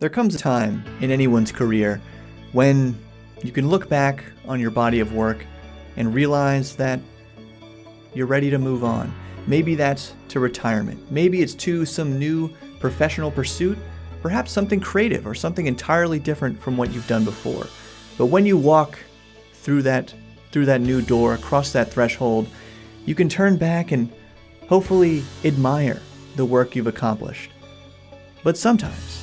There comes a time in anyone's career when you can look back on your body of work and realize that you're ready to move on. Maybe that's to retirement. Maybe it's to some new professional pursuit, perhaps something creative or something entirely different from what you've done before. But when you walk through that new door, across that threshold, you can turn back and hopefully admire the work you've accomplished. But sometimes,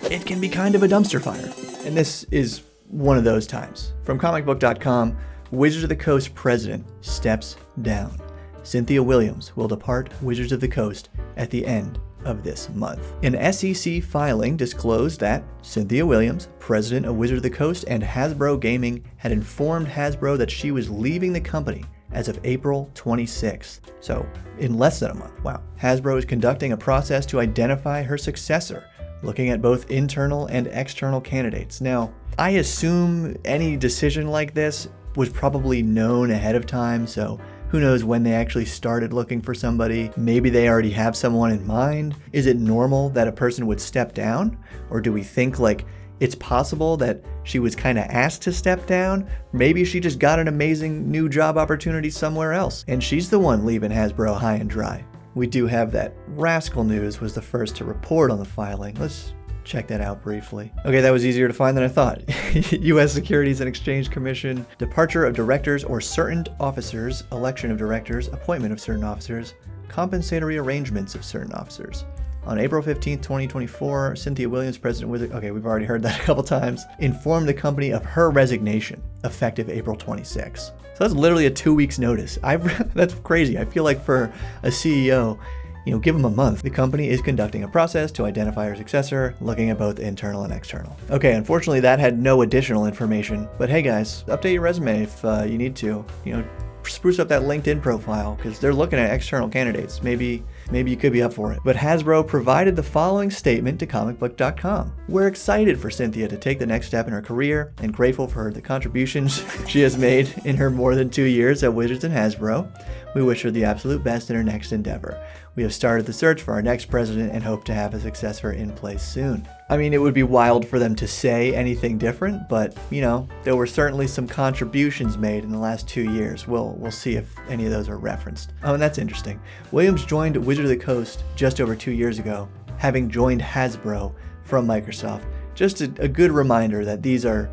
it can be kind of a dumpster fire. And this is one of those times. From comicbook.com, Wizards of the Coast president steps down. Cynthia Williams will depart Wizards of the Coast at the end of this month. An SEC filing disclosed that Cynthia Williams, president of Wizards of the Coast and Hasbro Gaming, had informed Hasbro that she was leaving the company as of April 26th. So, in less than a month. Wow. Hasbro is conducting a process to identify her successor, looking at both internal and external candidates. Now, I assume any decision like this was probably known ahead of time, so who knows when they actually started looking for somebody. Maybe they already have someone in mind. Is it normal that a person would step down? Or do we think it's possible that she was kind of asked to step down? Maybe she just got an amazing new job opportunity somewhere else, and she's the one leaving Hasbro high and dry. We do have that Rascal News was the first to report on the filing. Let's check that out briefly. Okay, that was easier to find than I thought. U.S. Securities and Exchange Commission, departure of directors or certain officers, election of directors, appointment of certain officers, compensatory arrangements of certain officers. On April 15th, 2024, Cynthia Williams, President Wizard, okay, we've already heard that a couple times, informed the company of her resignation, effective April 26th. So that's literally a 2 weeks notice. That's crazy. I feel like for a CEO, give them a month. The company is conducting a process to identify her successor, looking at both internal and external. Okay, unfortunately that had no additional information, but hey guys, update your resume if you need to. Spruce up that LinkedIn profile because they're looking at external candidates. Maybe you could be up for it. But Hasbro provided the following statement to comicbook.com. We're excited for Cynthia to take the next step in her career and grateful for the contributions she has made in her more than 2 years at Wizards and Hasbro. We wish her the absolute best in her next endeavor. We have started the search for our next president and hope to have a successor in place soon. I mean, it would be wild for them to say anything different, but, there were certainly some contributions made in the last 2 years. We'll see if any of those are referenced. Oh, and that's interesting. Williams joined Wizard of the Coast just over 2 years ago, having joined Hasbro from Microsoft. Just a good reminder that these are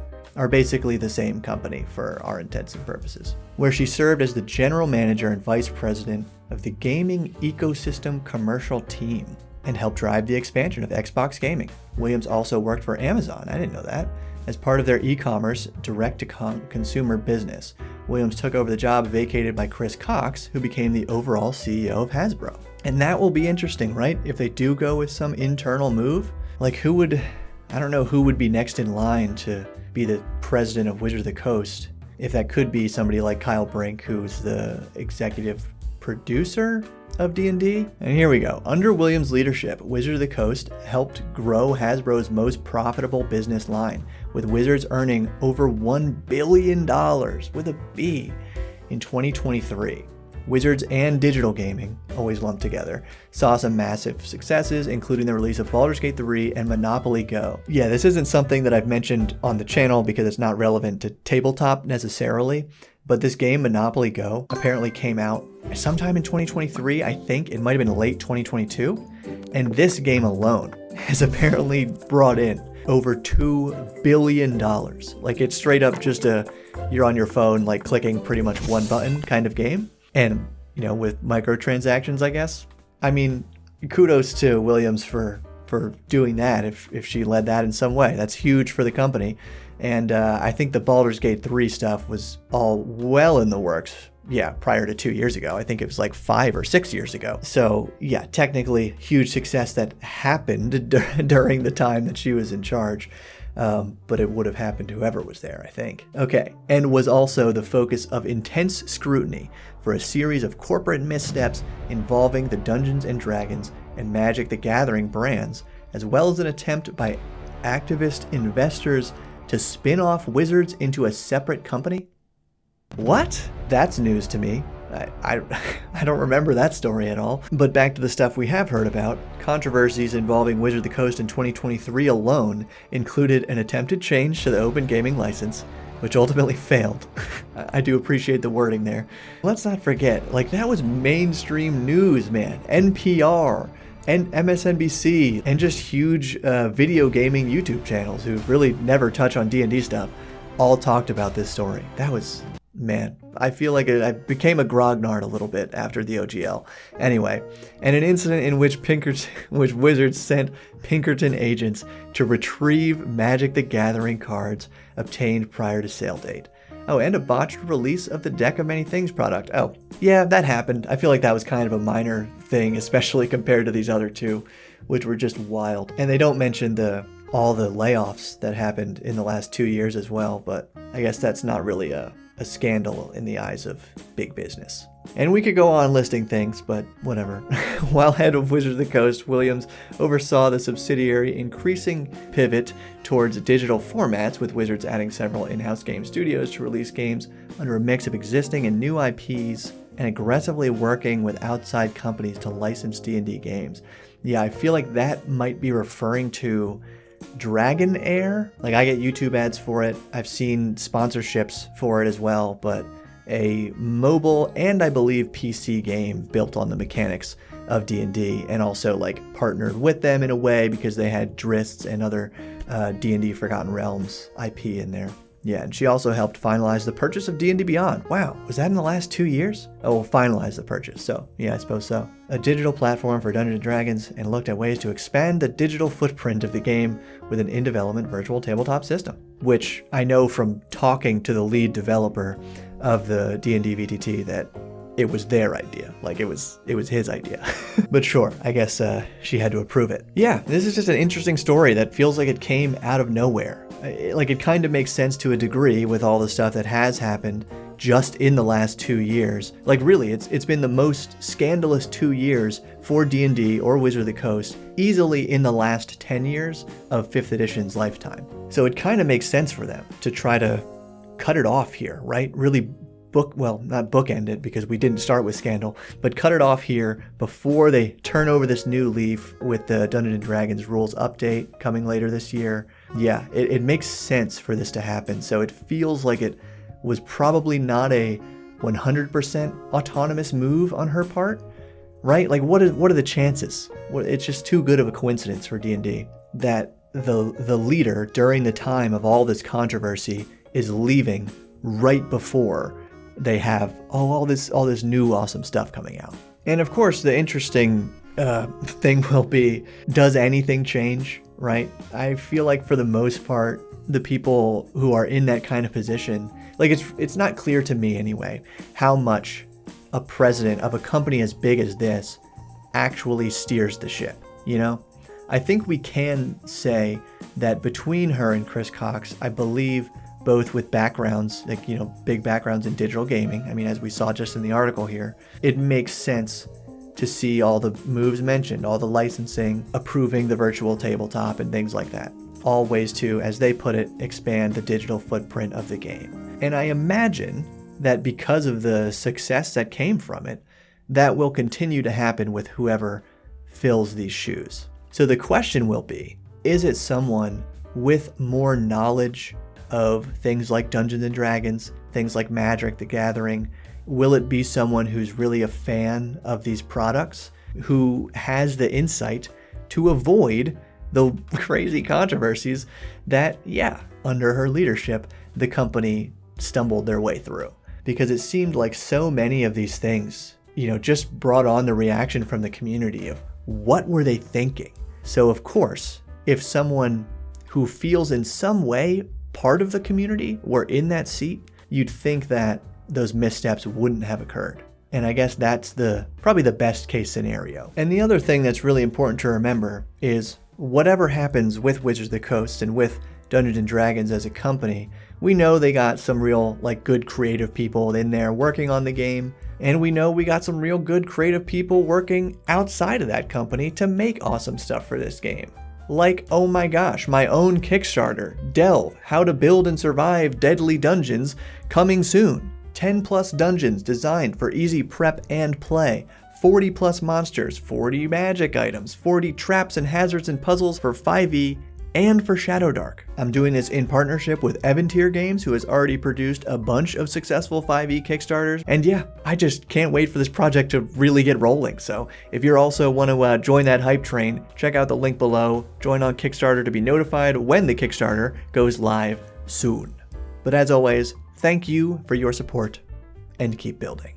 basically the same company for our intents and purposes, where she served as the general manager and vice president of the gaming ecosystem commercial team and helped drive the expansion of Xbox gaming. Williams also worked for Amazon, I didn't know that, as part of their e-commerce direct-to-consumer business. Williams took over the job vacated by Chris Cox, who became the overall CEO of Hasbro. And that will be interesting, right? If they do go with some internal move, I don't know who would be next in line to be the president of Wizards of the Coast. If that could be somebody like Kyle Brink, who's the executive producer of D&D. And here we go. Under Williams' leadership, Wizards of the Coast helped grow Hasbro's most profitable business line, with Wizards earning over $1 billion with a B in 2023. Wizards and digital gaming, always lumped together, saw some massive successes, including the release of Baldur's Gate 3 and Monopoly Go. Yeah, this isn't something that I've mentioned on the channel because it's not relevant to tabletop necessarily, but this game, Monopoly Go, apparently came out sometime in 2023, I think. It might have been late 2022. And this game alone has apparently brought in over $2 billion. It's straight up just you're on your phone, clicking pretty much one button kind of game. And, with microtransactions, I guess. I mean, kudos to Williams for doing that if she led that in some way. That's huge for the company. And I think the Baldur's Gate 3 stuff was all well in the works. Yeah, prior to 2 years ago. I think it was 5 or 6 years ago. So yeah, technically huge success that happened during the time that she was in charge. But it would have happened to whoever was there, I think. Okay, and was also the focus of intense scrutiny for a series of corporate missteps involving the Dungeons & Dragons and Magic the Gathering brands, as well as an attempt by activist investors to spin off Wizards into a separate company? What? That's news to me. I don't remember that story at all. But back to the stuff we have heard about. Controversies involving Wizards of the Coast in 2023 alone included an attempted change to the Open Gaming license, which ultimately failed. I do appreciate the wording there. Let's not forget, like, that was mainstream news, man. NPR and MSNBC and just huge video gaming YouTube channels who really never touch on D&D stuff all talked about this story. That was, man, I feel like I became a grognard a little bit after the OGL. Anyway, and an incident in which Wizards sent Pinkerton agents to retrieve Magic the Gathering cards obtained prior to sale date. Oh, and a botched release of the Deck of Many Things product. Oh, yeah, that happened. I feel like that was kind of a minor thing, especially compared to these other two, which were just wild. And they don't mention all the layoffs that happened in the last 2 years as well, but I guess that's not really a scandal in the eyes of big business. And we could go on listing things, but whatever. While head of Wizards of the Coast, Williams oversaw the subsidiary increasing pivot towards digital formats, with Wizards adding several in-house game studios to release games under a mix of existing and new IPs, and aggressively working with outside companies to license D&D games. Yeah, I feel like that might be referring to Dragon Air. Like, I get YouTube ads for it. I've seen sponsorships for it as well, but a mobile and I believe PC game built on the mechanics of D&D, and also like partnered with them in a way because they had Drists and other D&D Forgotten Realms IP in there. Yeah, and she also helped finalize the purchase of D&D Beyond. Wow, was that in the last 2 years? Oh, well, finalize the purchase, so yeah, I suppose so. A digital platform for Dungeons & Dragons, and looked at ways to expand the digital footprint of the game with an in-development virtual tabletop system, which I know from talking to the lead developer of the D&D VTT that it was their idea. Like, it was his idea. But sure, I guess she had to approve it. Yeah, this is just an interesting story that feels like it came out of nowhere. Like, it kind of makes sense to a degree with all the stuff that has happened just in the last 2 years. Like, really, it's been the most scandalous 2 years for D&D or Wizard of the Coast, easily in the last 10 years of 5th edition's lifetime. So it kind of makes sense for them to try to cut it off here, right? Really not bookend it, because we didn't start with scandal, but cut it off here before they turn over this new leaf with the Dungeons & Dragons rules update coming later this year. Yeah, it makes sense for this to happen. So it feels like it was probably not a 100% autonomous move on her part, right? Like, what are the chances? It's just too good of a coincidence for D&D that the leader during the time of all this controversy is leaving right before they have all this new awesome stuff coming out. And of course, the interesting thing will be, does anything change, right? I feel like for the most part, the people who are in that kind of position, like, it's not clear to me anyway, how much a president of a company as big as this actually steers the ship, you know? I think we can say that between her and Chris Cox, I believe, both with backgrounds, like, you know, big backgrounds in digital gaming. I mean, as we saw just in the article here, it makes sense to see all the moves mentioned, all the licensing, approving the virtual tabletop and things like that. All ways to, as they put it, expand the digital footprint of the game. And I imagine that because of the success that came from it, that will continue to happen with whoever fills these shoes. So the question will be, is it someone with more knowledge of things like Dungeons and Dragons, things like Magic the Gathering? Will it be someone who's really a fan of these products, who has the insight to avoid the crazy controversies that, yeah, under her leadership, the company stumbled their way through? Because it seemed like so many of these things, you know, just brought on the reaction from the community of what were they thinking? So of course, if someone who feels in some way part of the community were in that seat, you'd think that those missteps wouldn't have occurred. And I guess that's probably the best case scenario. And the other thing that's really important to remember is, whatever happens with Wizards of the Coast and with Dungeons & Dragons as a company, we know they got some real, like, good creative people in there working on the game, and we know we got some real good creative people working outside of that company to make awesome stuff for this game. Like, oh my gosh, my own Kickstarter, Delve, How to Build and Survive Deadly Dungeons, coming soon. 10 plus dungeons designed for easy prep and play, 40 plus monsters, 40 magic items, 40 traps and hazards and puzzles for 5e and for Shadow Dark. I'm doing this in partnership with Evantier Games, who has already produced a bunch of successful 5e Kickstarters. And yeah, I just can't wait for this project to really get rolling. So if you also want to join that hype train, check out the link below. Join on Kickstarter to be notified when the Kickstarter goes live soon. But as always, thank you for your support and keep building.